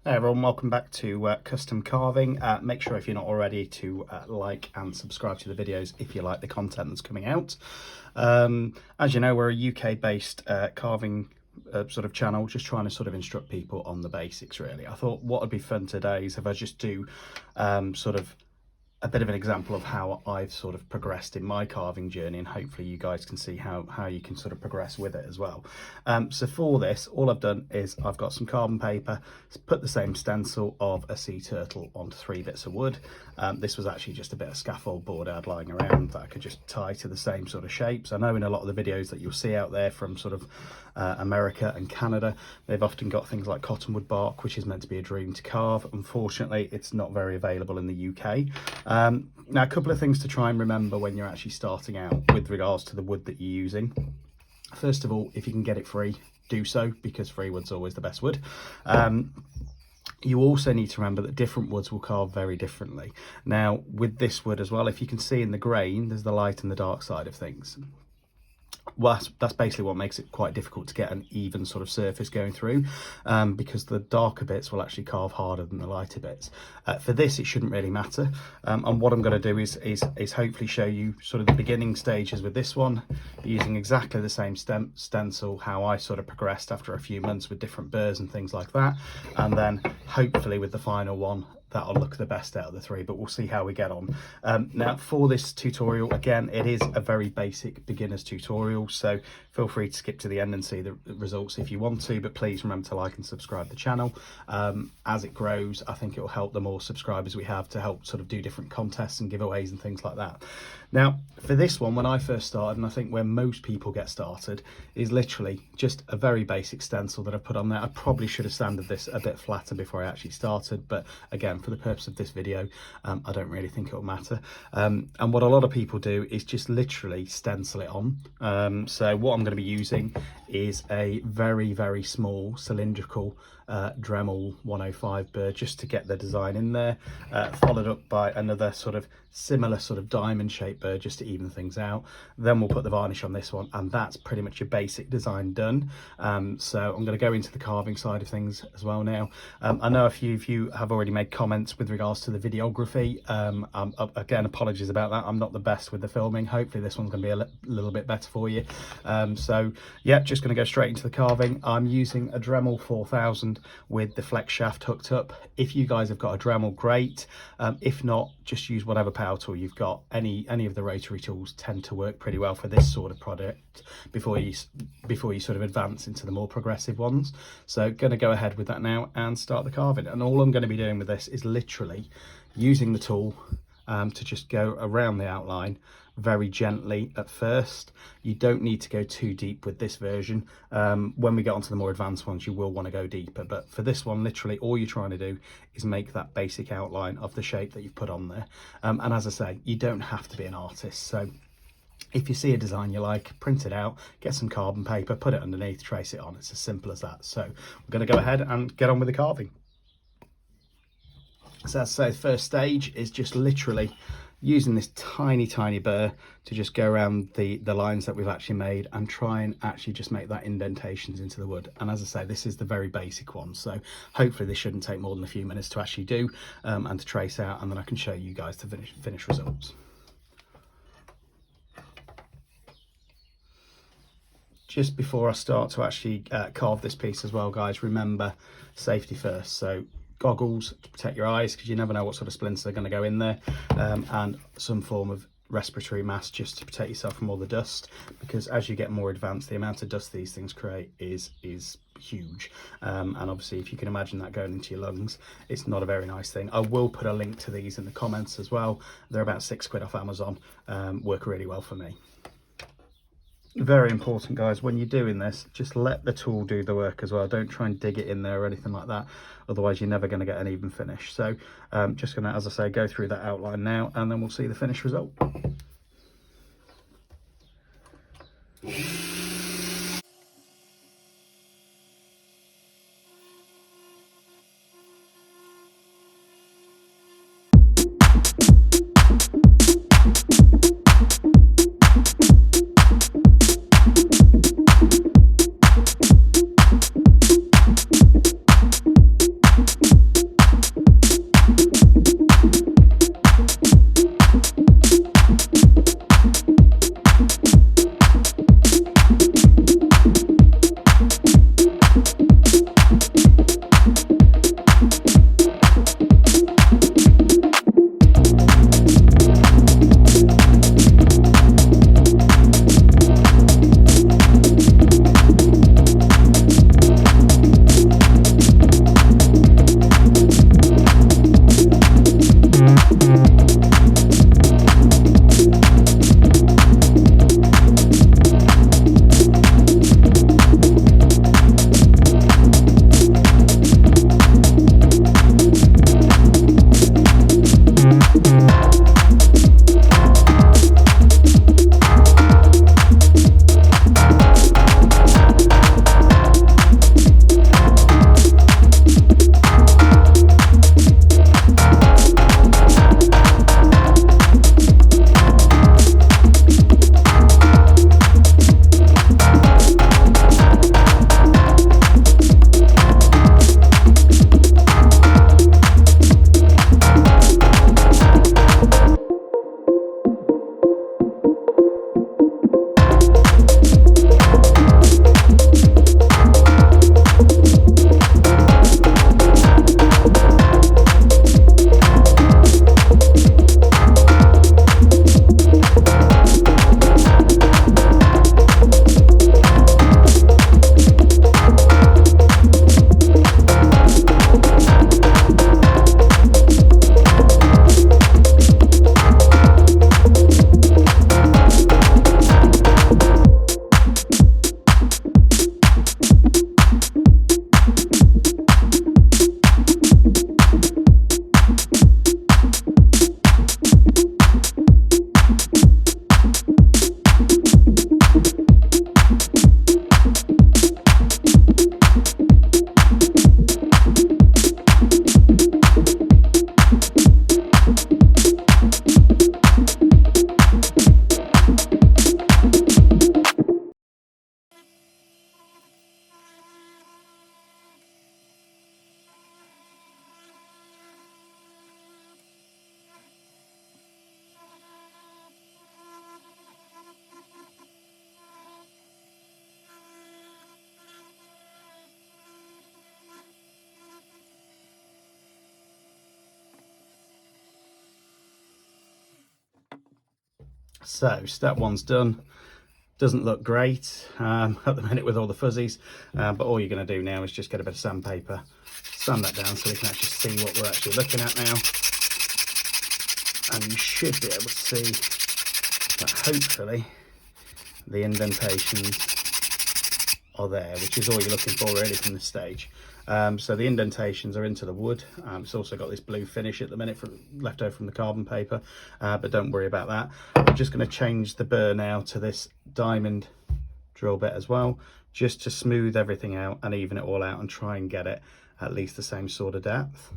Hey everyone, welcome back to Custom Carving. Make sure if you're not already to like and subscribe to the videos if you like the content that's coming out. As you know, we're a UK based carving sort of channel, just trying to sort of instruct people on the basics really. I thought what would be fun today is if I just do sort of a bit of an example of how I've sort of progressed in my carving journey, and hopefully you guys can see how you can sort of progress with it as well. So for this, all I've done is I've got some carbon paper, put the same stencil of a sea turtle onto 3 bits of wood. This was actually just a bit of scaffold board I had lying around that I could just tie to the same sort of shapes. I know in a lot of the videos that you'll see out there from sort of America and Canada, they've often got things like cottonwood bark, which is meant to be a dream to carve. Unfortunately, it's not very available in the UK. Now, a couple of things to try and remember when you're actually starting out with regards to the wood that you're using. First of all, if you can get it free, do so, because free wood's always the best wood. You also need to remember that different woods will carve very differently. Now, with this wood as well, if you can see in the grain, there's the light and the dark side of things. Well, that's basically what makes it quite difficult to get an even sort of surface going through, because the darker bits will actually carve harder than the lighter bits. For this, it shouldn't really matter. And what I'm going to do is hopefully show you sort of the beginning stages with this one, using exactly the same stencil, how I sort of progressed after a few months with different burrs and things like that. And then hopefully with the final one, that'll look the best out of the 3, but we'll see how we get on. Now for this tutorial, again, it is a very basic beginner's tutorial, so feel free to skip to the end and see the results if you want to, but please remember to like and subscribe the channel. As it grows, I think it will help the more subscribers we have to help sort of do different contests and giveaways and things like that. Now for this one, when I first started, and I think where most people get started, is literally just a very basic stencil that I put on there. I probably should have sanded this a bit flatter before I actually started, but again, for the purpose of this video, I don't really think it'll matter. And what a lot of people do is just literally stencil it on. So what I'm going to be using is a very, very small cylindrical Dremel 105 burr, just to get the design in there, followed up by another sort of similar sort of diamond shaped burr just to even things out. Then we'll put the varnish on this one, and that's pretty much your basic design done. So I'm going to go into the carving side of things as well now. I know a few of you have already made comments with regards to the videography. Again, apologies about that. I'm not the best with the filming. Hopefully this one's going to be a little bit better for you. So yeah, just going to go straight into the carving. I'm using a Dremel 4000 with the flex shaft hooked up. If you guys have got a Dremel, great. If not, just use whatever power tool you've got. Any of the rotary tools tend to work pretty well for this sort of product before you sort of advance into the more progressive ones. So going to go ahead with that now and start the carving. And all I'm going to be doing with this is literally using the tool to just go around the outline very gently at first. You don't need to go too deep with this version. When we get onto the more advanced ones, you will want to go deeper, but for this one, literally all you're trying to do is make that basic outline of the shape that you've put on there. And as I say, you don't have to be an artist, so if you see a design you like, print it out, get some carbon paper, put it underneath, trace it on. It's as simple as that. So we're going to go ahead and get on with the carving. So as I say, the first stage is just literally using this tiny burr to just go around the lines that we've actually made and try and actually just make that indentations into the wood. And as I say, this is the very basic one, so hopefully this shouldn't take more than a few minutes to actually do and to trace out, and then I can show you guys the finished results. Just before I start to actually carve this piece as well, guys, remember safety first. So goggles to protect your eyes, because you never know what sort of splinters are going to go in there, and some form of respiratory mask just to protect yourself from all the dust, because as you get more advanced, the amount of dust these things create is huge, and obviously if you can imagine that going into your lungs, it's not a very nice thing. I will put a link to these in the comments as well. They're about £6 off Amazon, work really well for me. Very important, guys, when you're doing this, just let the tool do the work as well. Don't try and dig it in there or anything like that, otherwise you're never going to get an even finish. So just going to, as I say, go through that outline now, and then we'll see the finished result. So step one's done. Doesn't look great at the minute with all the fuzzies, but all you're going to do now is just get a bit of sandpaper, sand that down so we can actually see what we're actually looking at now. And you should be able to see that hopefully the indentations are there, which is all you're looking for really from this stage. So the indentations are into the wood. It's also got this blue finish at the minute left over from the carbon paper, but don't worry about that. I'm just going to change the burr now to this diamond drill bit as well, just to smooth everything out and even it all out and try and get it at least the same sort of depth.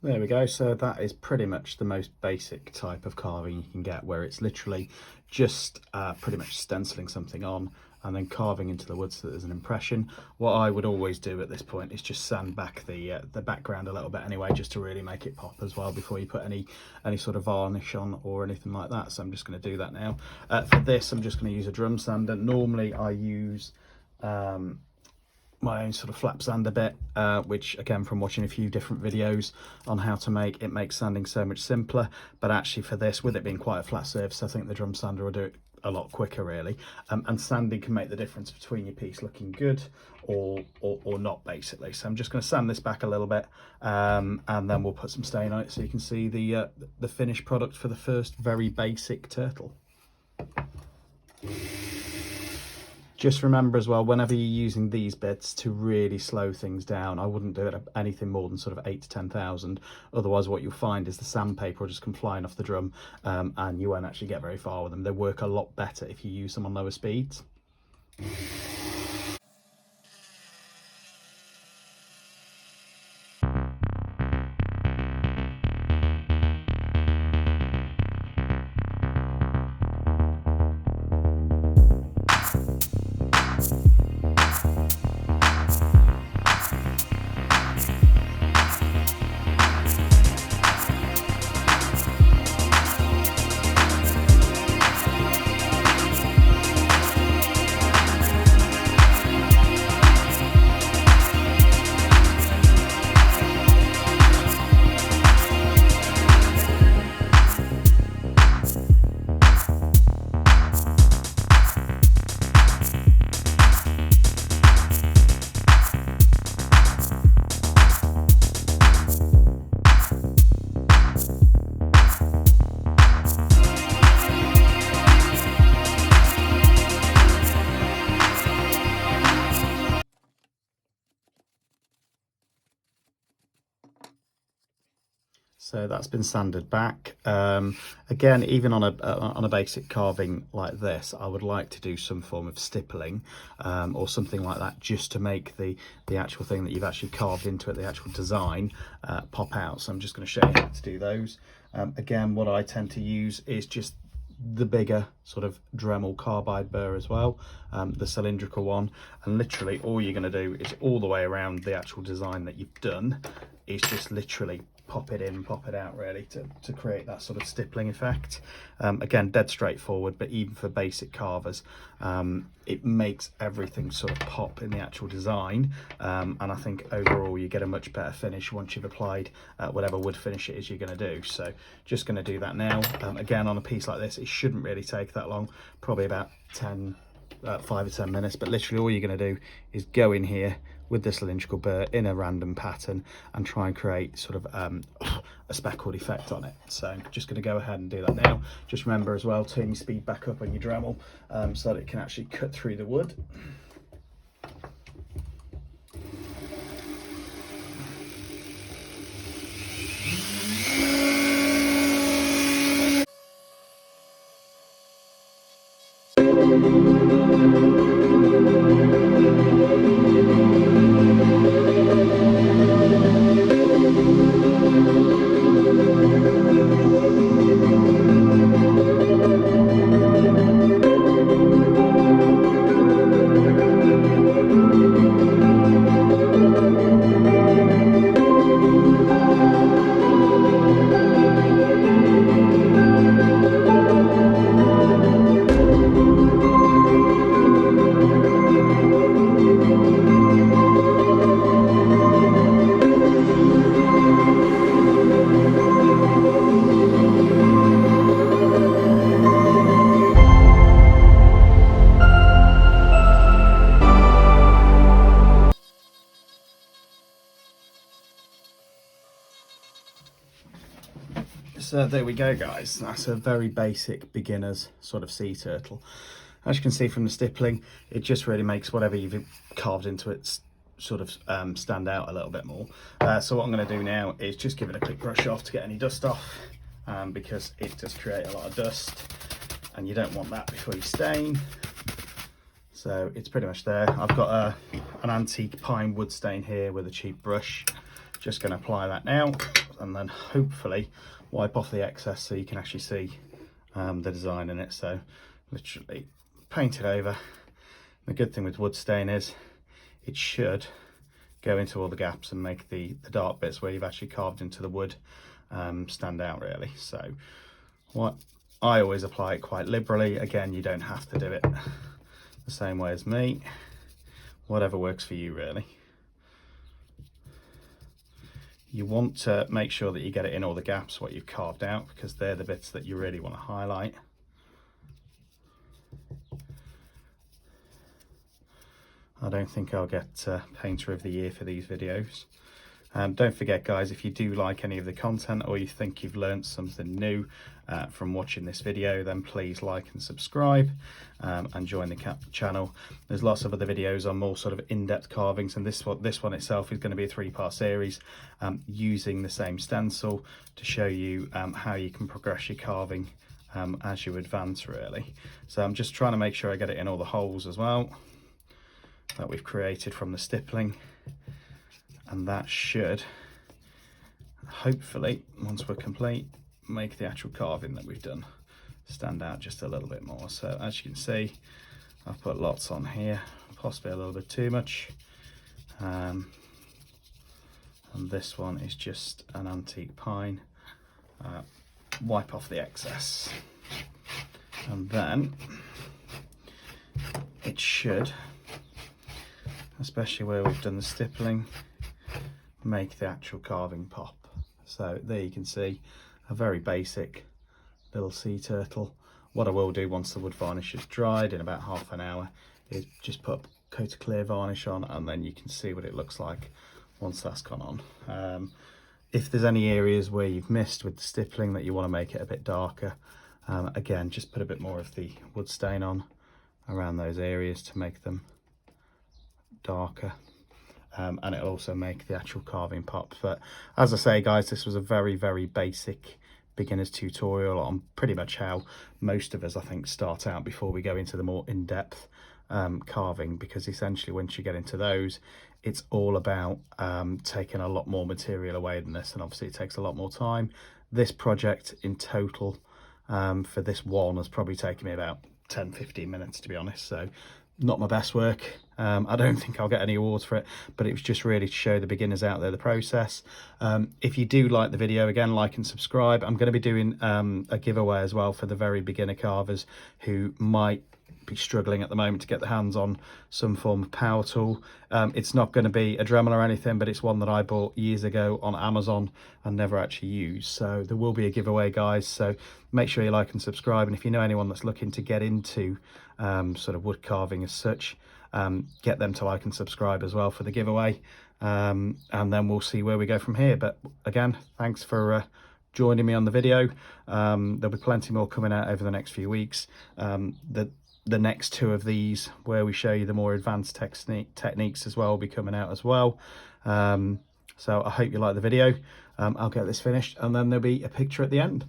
There we go. So that is pretty much the most basic type of carving you can get, where it's literally just pretty much stenciling something on and then carving into the wood so that there's an impression. What I would always do at this point is just sand back the background a little bit anyway, just to really make it pop as well before you put any sort of varnish on or anything like that. So I'm just going to do that now. For this, I'm just going to use a drum sander. Normally I use my own sort of flap sander bit, which again, from watching a few different videos on how to make it, makes sanding so much simpler. But actually for this, with it being quite a flat surface, I think the drum sander will do it a lot quicker really. And sanding can make the difference between your piece looking good or not, basically. So I'm just going to sand this back a little bit, and then we'll put some stain on it so you can see the finished product for the first very basic turtle. Just remember as well, whenever you're using these bits, to really slow things down. I wouldn't do it at anything more than sort of 8 to 10,000. Otherwise, what you'll find is the sandpaper will just come flying off the drum, and you won't actually get very far with them. They work a lot better if you use them on lower speeds. So that's been sanded back. Again, even on a basic carving like this, I would like to do some form of stippling or something like that, just to make the actual thing that you've actually carved into it, the actual design, pop out. So I'm just going to show you how to do those. Again, what I tend to use is just the bigger sort of Dremel carbide burr as well, the cylindrical one, and literally all you're going to do is all the way around the actual design that you've done is just literally pop it in, pop it out, really, to create that sort of stippling effect. Again, dead straightforward, but even for basic carvers, it makes everything sort of pop in the actual design, and I think overall you get a much better finish once you've applied whatever wood finish it is you're going to do. So just going to do that now. Again, on a piece like this, it shouldn't really take that long, probably about 5 or 10 minutes, but literally all you're going to do is go in here with this cylindrical burr in a random pattern and try and create sort of a speckled effect on it. So I'm just going to go ahead and do that now. Just remember as well, turn your speed back up on your Dremel so that it can actually cut through the wood. So there we go, guys. That's a very basic beginner's sort of sea turtle. As you can see from the stippling, it just really makes whatever you've carved into it sort of stand out a little bit more. So what I'm going to do now is just give it a quick brush off to get any dust off, because it does create a lot of dust and you don't want that before you stain. So it's pretty much there. I've got an antique pine wood stain here with a cheap brush. Just going to apply that now and then hopefully wipe off the excess so you can actually see the design in it. So literally paint it over. The good thing with wood stain is it should go into all the gaps and make the dark bits where you've actually carved into the wood stand out really. So what I always apply it quite liberally. Again, you don't have to do it the same way as me, whatever works for you really. You want to make sure that you get it in all the gaps what you've carved out, because they're the bits that you really want to highlight. I don't think I'll get Painter of the Year for these videos. Don't forget guys, if you do like any of the content or you think you've learned something new from watching this video, then please like and subscribe and join the channel. There's lots of other videos on more sort of in-depth carvings, and this one itself is going to be a 3-part series using the same stencil to show you how you can progress your carving as you advance really. So I'm just trying to make sure I get it in all the holes as well that we've created from the stippling, and that should hopefully, once we're complete, make the actual carving that we've done stand out just a little bit more. So as you can see, I've put lots on here, possibly a little bit too much, and this one is just an antique pine. Wipe off the excess, and then it should, especially where we've done the stippling, make the actual carving pop. So there you can see a very basic little sea turtle. What I will do once the wood varnish is dried in about half an hour is just put a coat of clear varnish on, and then you can see what it looks like once that's gone on. If there's any areas where you've missed with the stippling that you want to make it a bit darker, again, just put a bit more of the wood stain on around those areas to make them darker, and it'll also make the actual carving pop. But as I say guys, this was a very basic beginner's tutorial on pretty much how most of us I think start out before we go into the more in-depth carving, because essentially once you get into those, it's all about taking a lot more material away than this, and obviously it takes a lot more time. This project in total for this one has probably taken me about 10-15 minutes to be honest, so not my best work. I don't think I'll get any awards for it, but it was just really to show the beginners out there the process. If you do like the video, again, like and subscribe. I'm going to be doing a giveaway as well for the very beginner carvers who might be struggling at the moment to get their hands on some form of power tool. It's not going to be a Dremel or anything, but it's one that I bought years ago on Amazon and never actually used. So there will be a giveaway guys, so make sure you like and subscribe. And if you know anyone that's looking to get into sort of wood carving as such, get them to like and subscribe as well for the giveaway, and then we'll see where we go from here. But again, thanks for joining me on the video. There'll be plenty more coming out over the next few weeks. The next 2 of these where we show you the more advanced techniques as well will be coming out as well. So I hope you like the video. I'll get this finished and then there'll be a picture at the end.